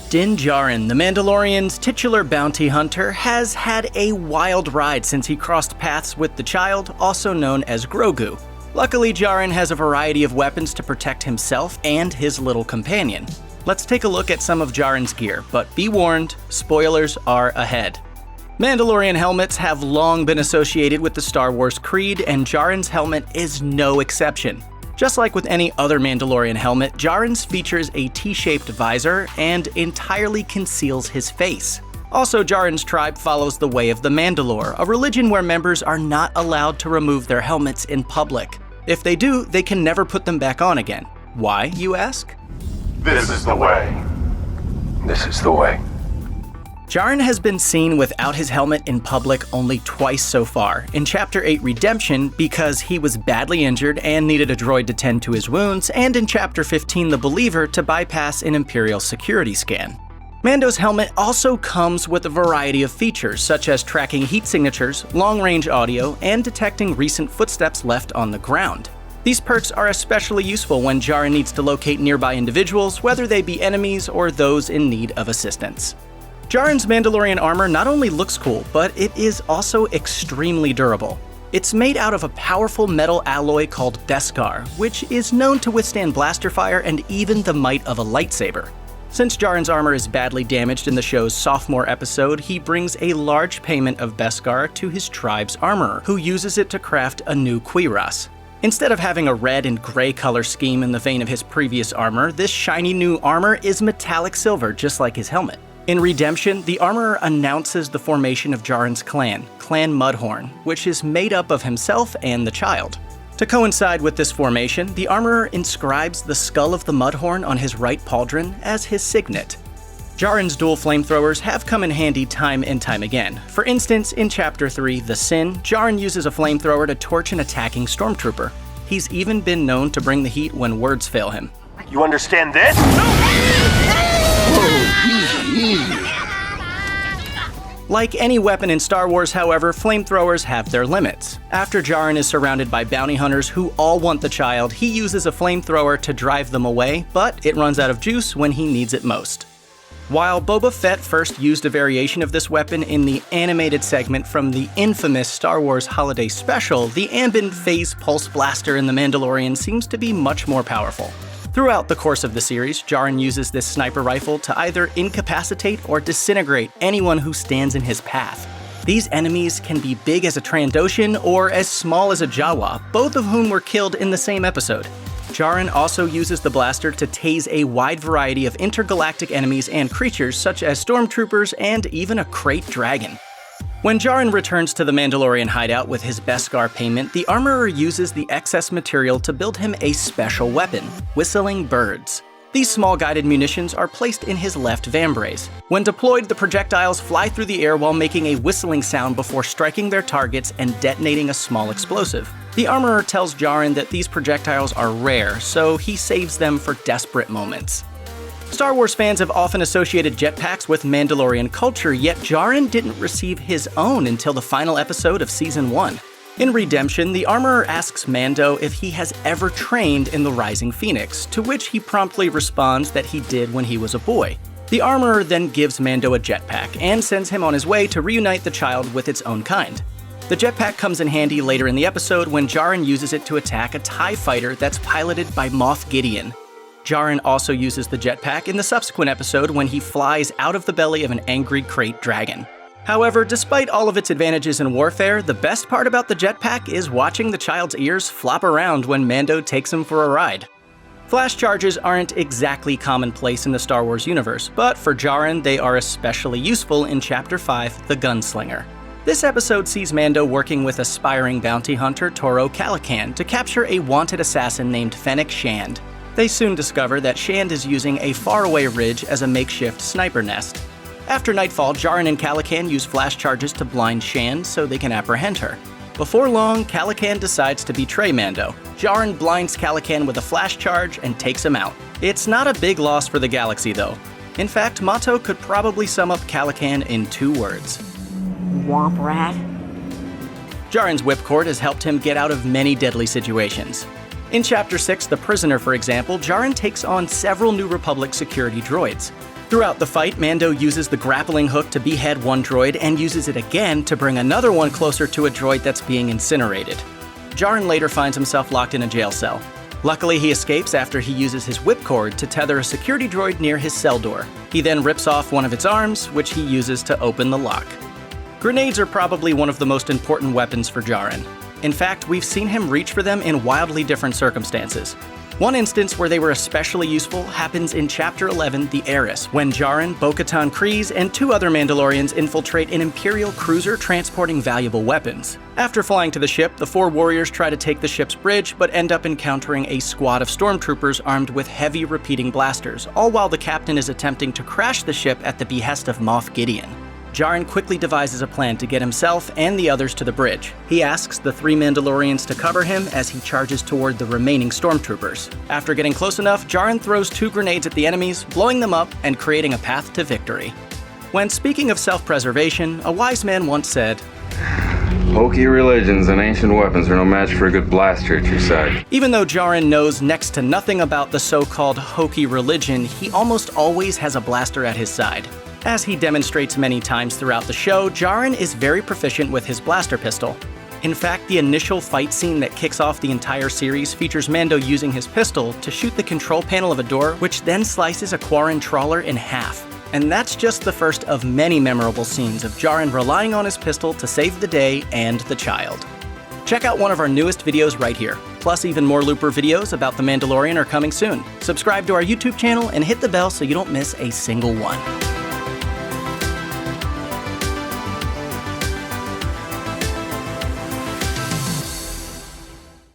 Din Djarin, the Mandalorian's titular bounty hunter, has had a wild ride since he crossed paths with the child, also known as Grogu. Luckily, Djarin has a variety of weapons to protect himself and his little companion. Let's take a look at some of Djarin's gear, but be warned, spoilers are ahead. Mandalorian helmets have long been associated with the Star Wars creed, and Djarin's helmet is no exception. Just like with any other Mandalorian helmet, Djarin's features a T-shaped visor and entirely conceals his face. Also, Djarin's tribe follows the way of the Mandalore, a religion where members are not allowed to remove their helmets in public. If they do, they can never put them back on again. Why, you ask? This is the way. This is the way. Djarin has been seen without his helmet in public only twice so far. In Chapter 8 Redemption, because he was badly injured and needed a droid to tend to his wounds, and in Chapter 15 The Believer to bypass an Imperial security scan. Mando's helmet also comes with a variety of features, such as tracking heat signatures, long-range audio, and detecting recent footsteps left on the ground. These perks are especially useful when Djarin needs to locate nearby individuals, whether they be enemies or those in need of assistance. Djarin's Mandalorian armor not only looks cool, but it is also extremely durable. It's made out of a powerful metal alloy called Beskar, which is known to withstand blaster fire and even the might of a lightsaber. Since Djarin's armor is badly damaged in the show's sophomore episode, he brings a large payment of Beskar to his tribe's armorer, who uses it to craft a new cuirass. Instead of having a red and gray color scheme in the vein of his previous armor, this shiny new armor is metallic silver, just like his helmet. In Redemption, the armorer announces the formation of Djarin's clan, Clan Mudhorn, which is made up of himself and the child. To coincide with this formation, the armorer inscribes the skull of the Mudhorn on his right pauldron as his signet. Djarin's dual flamethrowers have come in handy time and time again. For instance, in Chapter 3, The Sin, Djarin uses a flamethrower to torch an attacking stormtrooper. He's even been known to bring the heat when words fail him. You understand this? Like any weapon in Star Wars, however, flamethrowers have their limits. After Djarin is surrounded by bounty hunters who all want the child, he uses a flamethrower to drive them away, but it runs out of juice when he needs it most. While Boba Fett first used a variation of this weapon in the animated segment from the infamous Star Wars Holiday Special, the Amban Phase Pulse Blaster in The Mandalorian seems to be much more powerful. Throughout the course of the series, Djarin uses this sniper rifle to either incapacitate or disintegrate anyone who stands in his path. These enemies can be big as a Trandoshan or as small as a Jawa, both of whom were killed in the same episode. Djarin also uses the blaster to tase a wide variety of intergalactic enemies and creatures such as stormtroopers and even a crate dragon. When Djarin returns to the Mandalorian hideout with his Beskar payment, the armorer uses the excess material to build him a special weapon, whistling birds. These small guided munitions are placed in his left vambrace. When deployed, the projectiles fly through the air while making a whistling sound before striking their targets and detonating a small explosive. The armorer tells Djarin that these projectiles are rare, so he saves them for desperate moments. Star Wars fans have often associated jetpacks with Mandalorian culture, yet Djarin didn't receive his own until the final episode of Season 1. In Redemption, the armorer asks Mando if he has ever trained in the Rising Phoenix, to which he promptly responds that he did when he was a boy. The armorer then gives Mando a jetpack and sends him on his way to reunite the child with its own kind. The jetpack comes in handy later in the episode when Djarin uses it to attack a TIE fighter that's piloted by Moff Gideon. Djarin also uses the jetpack in the subsequent episode when he flies out of the belly of an angry crate dragon. However, despite all of its advantages in warfare, the best part about the jetpack is watching the child's ears flop around when Mando takes him for a ride. Flash charges aren't exactly commonplace in the Star Wars universe, but for Djarin, they are especially useful in Chapter 5, The Gunslinger. This episode sees Mando working with aspiring bounty hunter Toro Calican to capture a wanted assassin named Fennec Shand. They soon discover that Shand is using a faraway ridge as a makeshift sniper nest. After nightfall, Djarin and Calican use flash charges to blind Shand so they can apprehend her. Before long, Calican decides to betray Mando. Djarin blinds Calican with a flash charge and takes him out. It's not a big loss for the galaxy, though. In fact, Mato could probably sum up Calican in 2 words. Womp rat. Djarin's Whipcord has helped him get out of many deadly situations. In Chapter 6, The Prisoner, for example, Djarin takes on several New Republic security droids. Throughout the fight, Mando uses the grappling hook to behead one droid and uses it again to bring another one closer to a droid that's being incinerated. Djarin later finds himself locked in a jail cell. Luckily, he escapes after he uses his Whipcord to tether a security droid near his cell door. He then rips off one of its arms, which he uses to open the lock. Grenades are probably one of the most important weapons for Djarin. In fact, we've seen him reach for them in wildly different circumstances. One instance where they were especially useful happens in Chapter 11, The Heiress, when Djarin, Bo-Katan Kryze, and 2 other Mandalorians infiltrate an Imperial cruiser transporting valuable weapons. After flying to the ship, the 4 warriors try to take the ship's bridge, but end up encountering a squad of stormtroopers armed with heavy repeating blasters, all while the captain is attempting to crash the ship at the behest of Moff Gideon. Djarin quickly devises a plan to get himself and the others to the bridge. He asks the 3 Mandalorians to cover him as he charges toward the remaining stormtroopers. After getting close enough, Djarin throws 2 grenades at the enemies, blowing them up and creating a path to victory. When speaking of self-preservation, a wise man once said, "Hokey religions and ancient weapons are no match for a good blaster at your side." Even though Djarin knows next to nothing about the so-called hokey religion, he almost always has a blaster at his side. As he demonstrates many times throughout the show, Djarin is very proficient with his blaster pistol. In fact, the initial fight scene that kicks off the entire series features Mando using his pistol to shoot the control panel of a door, which then slices a Quarren trawler in half. And that's just the first of many memorable scenes of Djarin relying on his pistol to save the day and the child. Check out one of our newest videos right here. Plus, even more Looper videos about The Mandalorian are coming soon. Subscribe to our YouTube channel and hit the bell so you don't miss a single one.